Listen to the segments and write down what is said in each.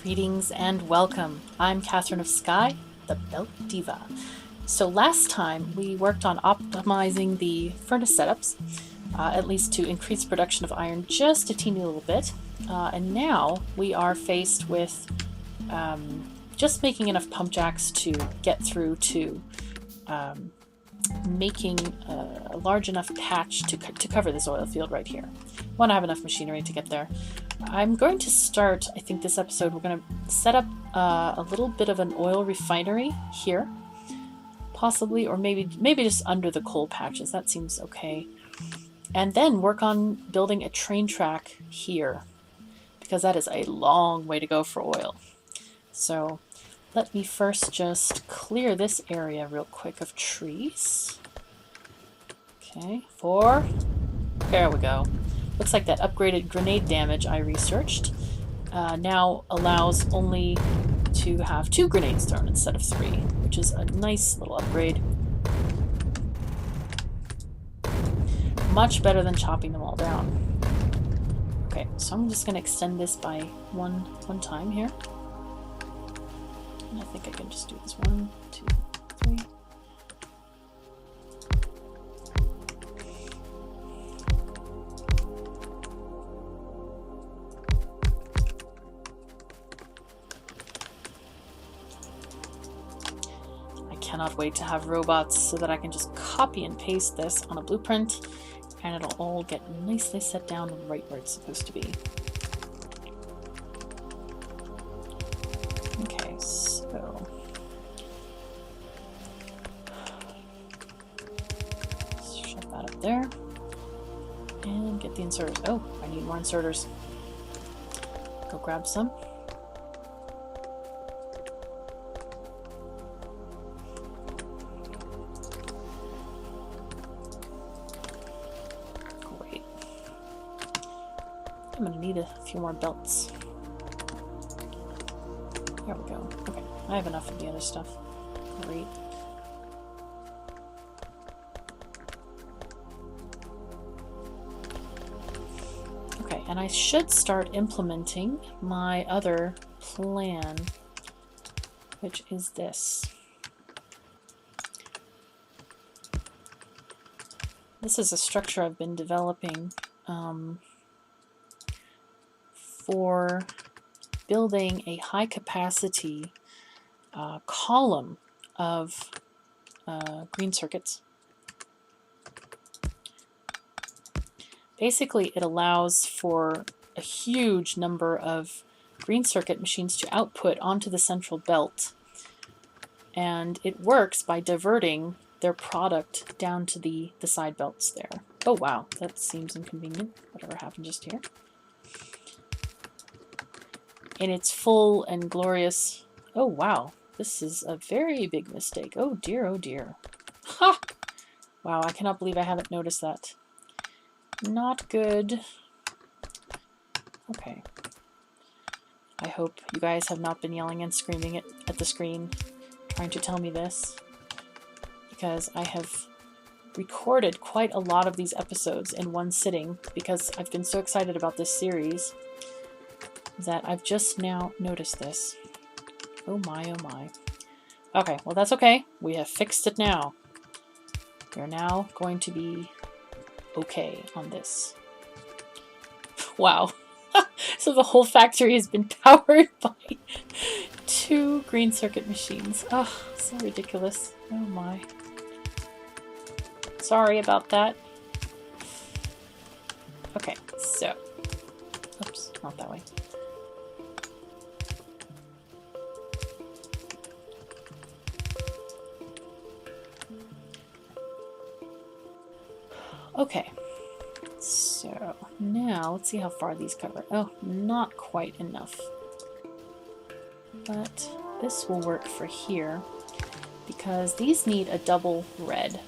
Greetings and welcome. I'm KatherineOfSky, the Belt Diva. So last time we worked on optimizing the furnace setups, at least to increase production of iron just a teeny little bit. And now we are faced with just making enough pump jacks to get through to making a large enough patch to cover this oil field right here. Want to have enough machinery to get there. I'm going to start, I think this episode, we're going to set up a little bit of an oil refinery here. Possibly, or maybe just under the coal patches. That seems okay. And then work on building a train track here, because that is a long way to go for oil. So let me first just clear this area real quick of trees. Okay, there we go. Looks like that upgraded grenade damage I researched now allows only to have 2 grenades thrown instead of 3, which is a nice little upgrade. Much better than chopping them all down. Okay, so I'm just going to extend this by one time here. And I think I can just do this 1, 2, 3. Cannot wait to have robots so that I can just copy and paste this on a blueprint and it'll all get nicely set down right where it's supposed to be. Okay, so shut that up there and get the inserters. Oh, I need more inserters. Go grab some. I'm going to need a few more belts. There we go. Okay, I have enough of the other stuff. Great. Okay, and I should start implementing my other plan, which is this. This is a structure I've been developing for building a high capacity column of green circuits. Basically, it allows for a huge number of green circuit machines to output onto the central belt, and it works by diverting their product down to the side belts there. Oh wow, that seems inconvenient. Whatever happened just here. In its full and glorious... Oh, wow. This is a very big mistake. Oh, dear, oh, dear. Ha! Wow, I cannot believe I haven't noticed that. Not good. Okay. I hope you guys have not been yelling and screaming at the screen, trying to tell me this, because I have recorded quite a lot of these episodes in one sitting, because I've been so excited about this series that I've just now noticed this. Oh my, oh my. Okay, well that's okay. We have fixed it now. We're now going to be okay on this. Wow. So the whole factory has been powered by 2 green circuit machines. Oh, so ridiculous. Oh my. Sorry about that. Okay, so. Oops, not that way. Okay, so now let's see how far these cover. Oh, not quite enough. But this will work for here because these need a double red.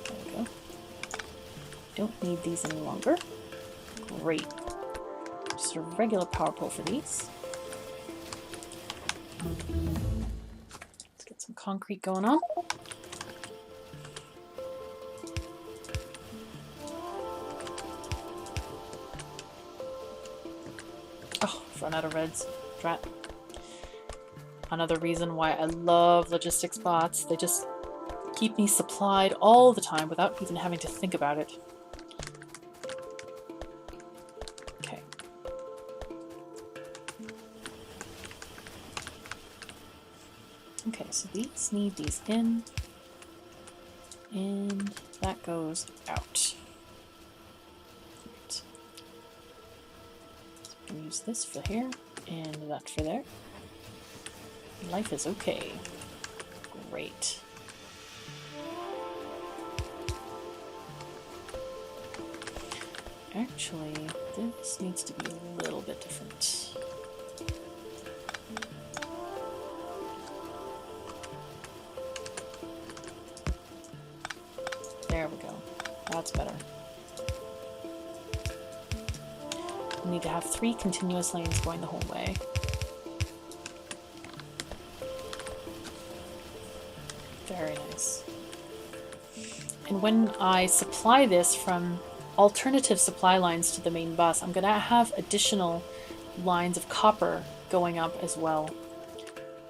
There we go. Don't need these any longer. Great. Just a regular power pole for these. Let's get some concrete going on. Run out of reds. Drat. Another reason why I love logistics bots. They just keep me supplied all the time without even having to think about it. Okay. Okay, so these need these in. And that goes out. Right. So I'm gonna use this for here and that for there. Life is okay. Great. Actually, this needs to be a little bit different. There we go. That's better. We need to have 3 continuous lanes going the whole way. Very nice. And when I supply this from alternative supply lines to the main bus, I'm going to have additional lines of copper going up as well.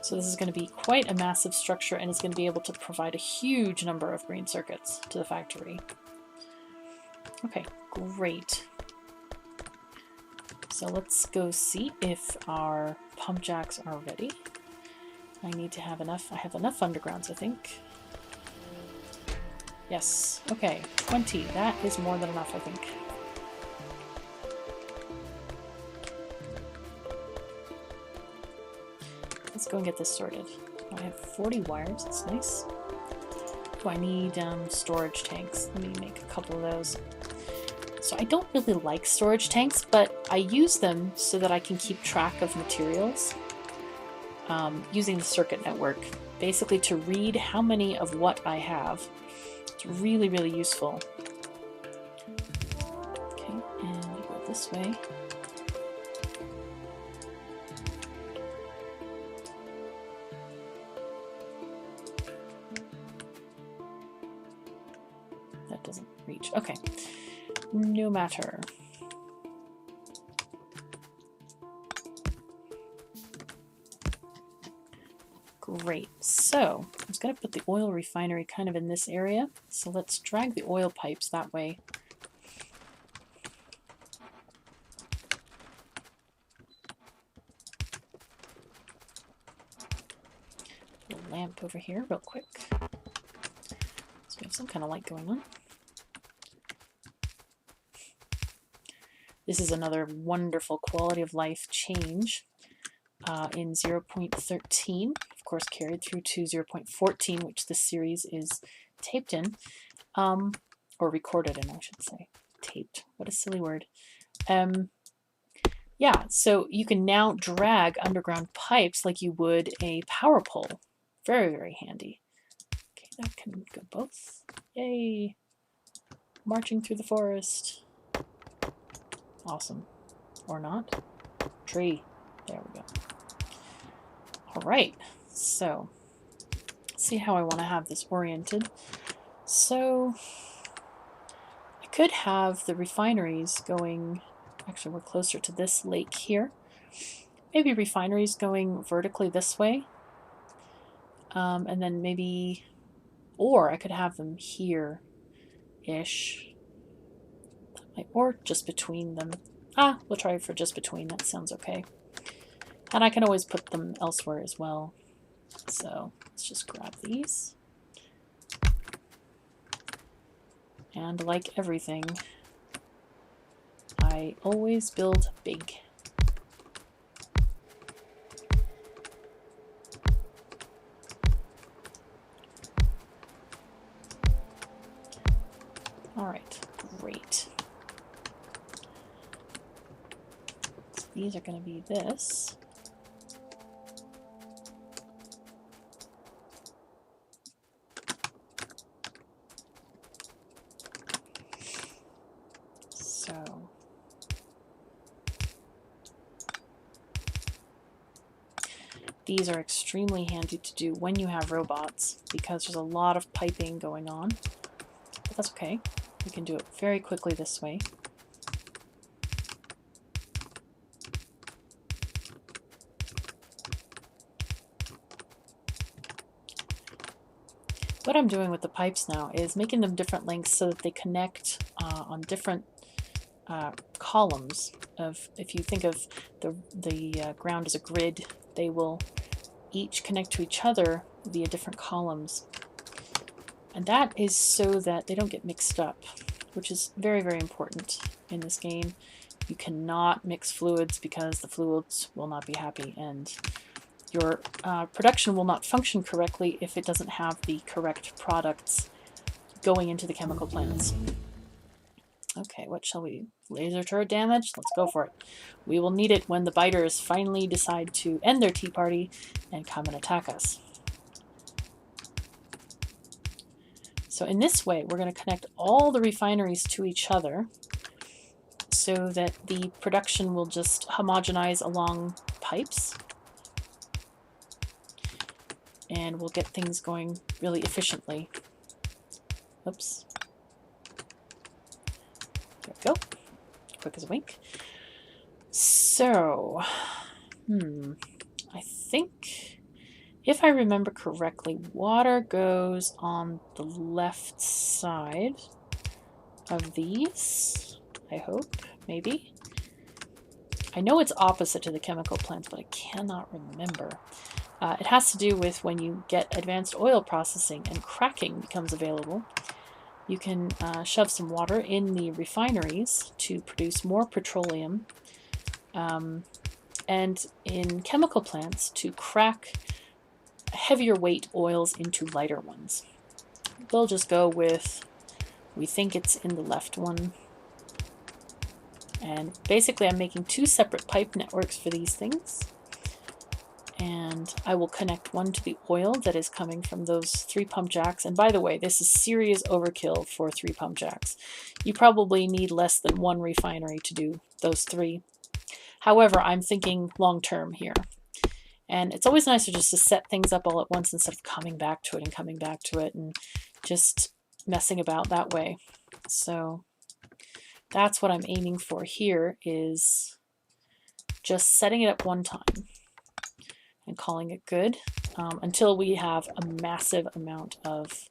So this is going to be quite a massive structure, and it's going to be able to provide a huge number of green circuits to the factory. Okay, great. So let's go see if our pump jacks are ready. I need to have enough. I have enough undergrounds, I think. Yes. Okay, 20. That is more than enough, I think. Let's go and get this sorted. I have 40 wires. That's nice. Oh, I need storage tanks. Let me make a couple of those. So I don't really like storage tanks, but I use them so that I can keep track of materials. Using the circuit network, basically to read how many of what I have. It's really, really useful. Okay, and you go this way. That doesn't reach. Okay, no matter. Great, so I was going to put the oil refinery kind of in this area, so let's drag the oil pipes that way. Put a lamp over here real quick, so we have some kind of light going on. This is another wonderful quality of life change in 0.13. Of course, carried through to 0.14, which this series is taped in, or recorded in, I should say. Taped. What a silly word. Yeah, so you can now drag underground pipes like you would a power pole. Very, very handy. Okay, that can go both. Yay! Marching through the forest. Awesome. Or not. Tree. There we go. Alright, so let's see how I want to have this oriented. So I could have the refineries going, actually we're closer to this lake here. Maybe refineries going vertically this way. And then maybe, or I could have them here-ish. Or just between them. We'll try for just between, that sounds okay. And I can always put them elsewhere as well. So let's just grab these. And like everything, I always build big. All right, great. So these are going to be this. So these are extremely handy to do when you have robots because there's a lot of piping going on. But that's okay. We can do it very quickly this way. what I'm doing with the pipes now is making them different lengths so that they connect on different columns. If you think of the ground as a grid, they will each connect to each other via different columns. And that is so that they don't get mixed up, which is very, very important in this game. You cannot mix fluids because the fluids will not be happy, and your production will not function correctly if it doesn't have the correct products going into the chemical plants. Okay, what shall we do? Laser turret damage? Let's go for it. We will need it when the biters finally decide to end their tea party and come and attack us. So in this way, we're going to connect all the refineries to each other so that the production will just homogenize along pipes. And we'll get things going really efficiently. Oops. There we go. Quick as a wink. So, I think, if I remember correctly, water goes on the left side of these, I hope, maybe. I know it's opposite to the chemical plants, but I cannot remember. It has to do with when you get advanced oil processing and cracking becomes available. You can shove some water in the refineries to produce more petroleum, and in chemical plants to crack heavier weight oils into lighter ones. They'll just go with, we think it's in the left one. And basically I'm making two separate pipe networks for these things. And I will connect one to the oil that is coming from those 3 pump jacks. And by the way, this is serious overkill for 3 pump jacks. You probably need less than 1 refinery to do those 3. However, I'm thinking long term here. And it's always nicer just to set things up all at once instead of coming back to it and coming back to it and just messing about that way. So that's what I'm aiming for here, is just setting it up one time and calling it good until we have a massive amount of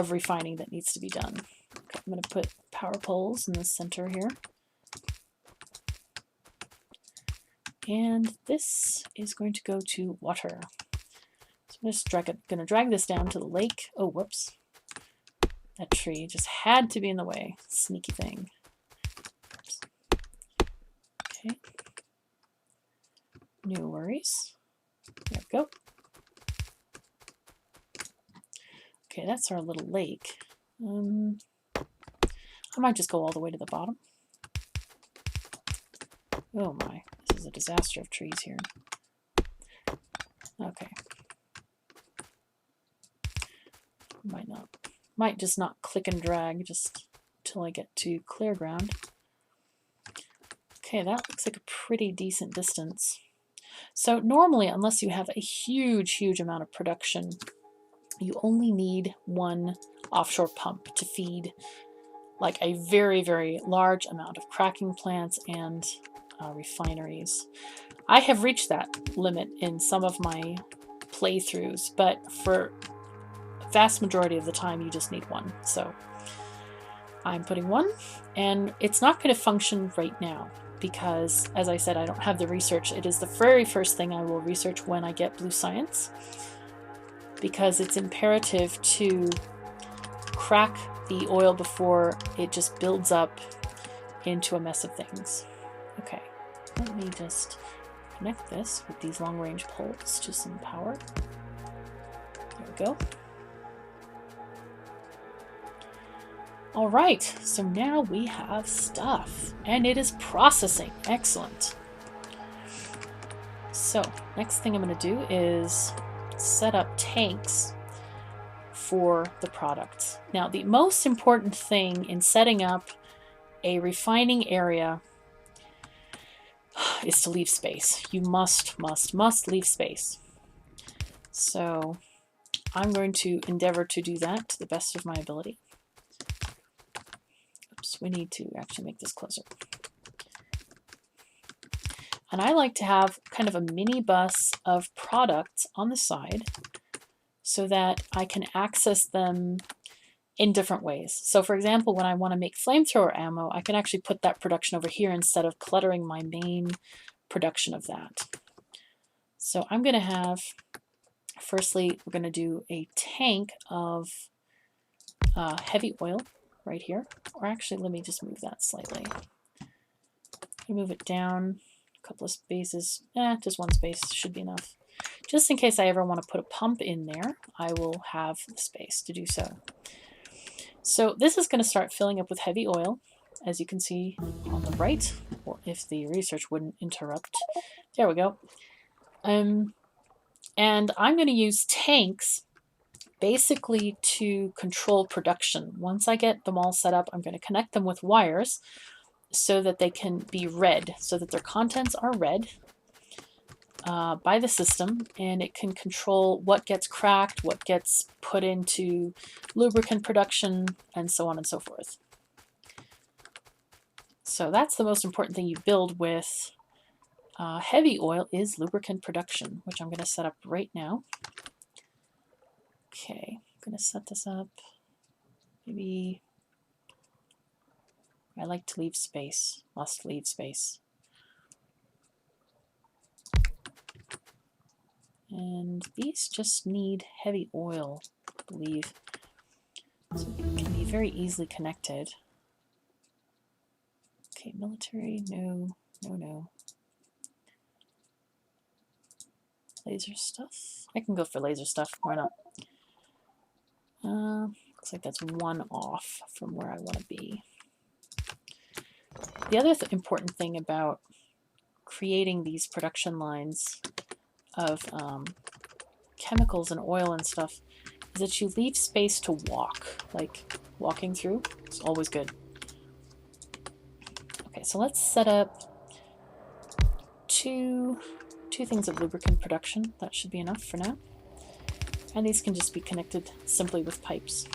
refining that needs to be done. Okay, I'm going to put power poles in the center here. And this is going to go to water. So I'm just going to drag this down to the lake. Oh, whoops. That tree just had to be in the way. Sneaky thing. Oops. Okay. No worries. There we go. Okay, that's our little lake. I might just go all the way to the bottom. Oh my, this is a disaster of trees here. Okay. Might just not click and drag just till I get to clear ground. Okay, that looks like a pretty decent distance. So normally, unless you have a huge amount of production, you only need 1 offshore pump to feed like a very large amount of cracking plants and refineries. I have reached that limit in some of my playthroughs, but for the vast majority of the time you just need 1. So I'm putting 1, and it's not going to function right now because, as I said, I don't have the research. It is the very first thing I will research when I get Blue Science, because it's imperative to crack the oil before it just builds up into a mess of things. Okay, let me just connect this with these long-range poles to some power. There we go. All right, so now we have stuff, and it is processing. Excellent. So, next thing I'm going to do is set up tanks for the products. Now, the most important thing in setting up a refining area is to leave space. You must leave space. So, I'm going to endeavor to do that to the best of my ability. Oops, we need to actually make this closer. And I like to have kind of a mini bus of products on the side so that I can access them in different ways. So for example, when I want to make flamethrower ammo, I can actually put that production over here instead of cluttering my main production of that. So I'm going to have, firstly, we're going to do a tank of heavy oil right here. Or actually, let me just move that slightly. Move it down a couple of spaces. Just one space should be enough. Just in case I ever want to put a pump in there, I will have the space to do so. So this is going to start filling up with heavy oil, as you can see on the right, or if the research wouldn't interrupt. There we go. And I'm going to use tanks basically to control production. Once I get them all set up, I'm going to connect them with wires so that they can be read, so that their contents are read by the system, and it can control what gets cracked, what gets put into lubricant production, and so on and so forth. So that's the most important thing you build with heavy oil is lubricant production, which I'm going to set up right now. Okay, I'm going to set this up. Maybe I like to leave space, must leave space. And these just need heavy oil, I believe. So they can be very easily connected. Okay, military, no, no, no. Laser stuff? I can go for laser stuff, why not? Looks like that's one off from where I want to be. The other important thing about creating these production lines of chemicals and oil and stuff is that you leave space to walk, like walking through. It's always good. Okay, so let's set up two things of lubricant production. That should be enough for now. And these can just be connected simply with pipes.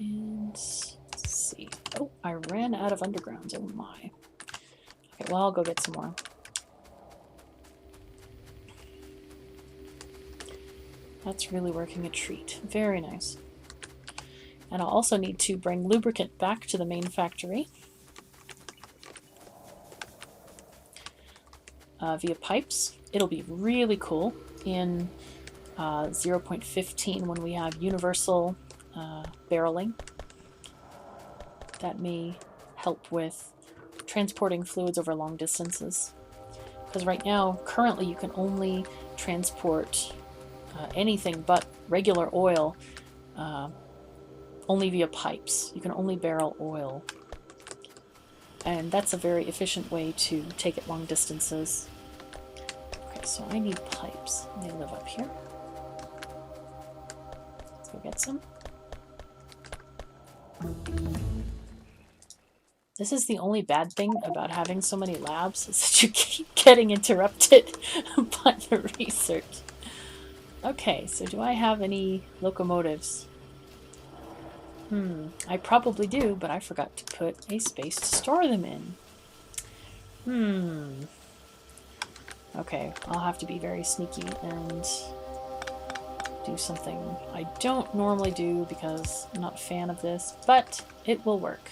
And let's see. Oh, I ran out of undergrounds. Oh my. Okay, well, I'll go get some more. That's really working a treat. Very nice. And I'll also need to bring lubricant back to the main factory via pipes. It'll be really cool in 0.15 when we have universal barreling. That may help with transporting fluids over long distances. Because right now, currently, you can only transport anything but regular oil only via pipes. You can only barrel oil. And that's a very efficient way to take it long distances. Okay, so I need pipes. They live up here. Let's go get some. This is the only bad thing about having so many labs, is that you keep getting interrupted by the research. Okay, so do I have any locomotives? I probably do, but I forgot to put a space to store them in. Okay, I'll have to be very sneaky and do something I don't normally do because I'm not a fan of this, but it will work.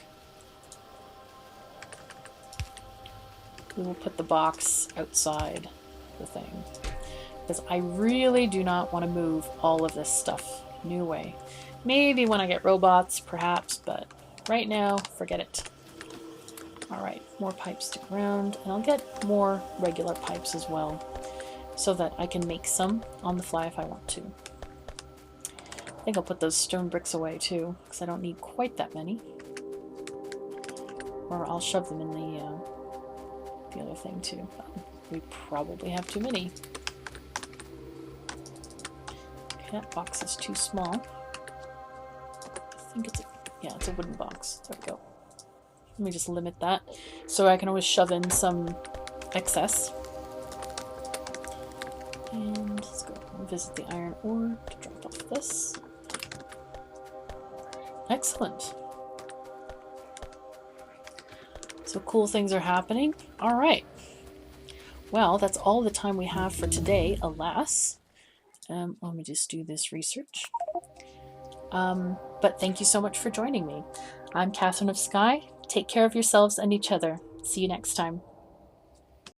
We will put the box outside the thing, because I really do not want to move all of this stuff. No way. Maybe when I get robots, perhaps, but right now, forget it. Alright, more pipes to ground, and I'll get more regular pipes as well, so that I can make some on the fly if I want to. I think I'll put those stone bricks away too, because I don't need quite that many. Or I'll shove them in the other thing too. We probably have too many. Okay, that box is too small. I think it's a wooden box. There we go. Let me just limit that so I can always shove in some excess. And let's go visit the iron ore to drop off this. Excellent. So cool things are happening. All right. Well, that's all the time we have for today, alas. Let me just do this research. But thank you so much for joining me. I'm KatherineOfSky. Take care of yourselves and each other. See you next time.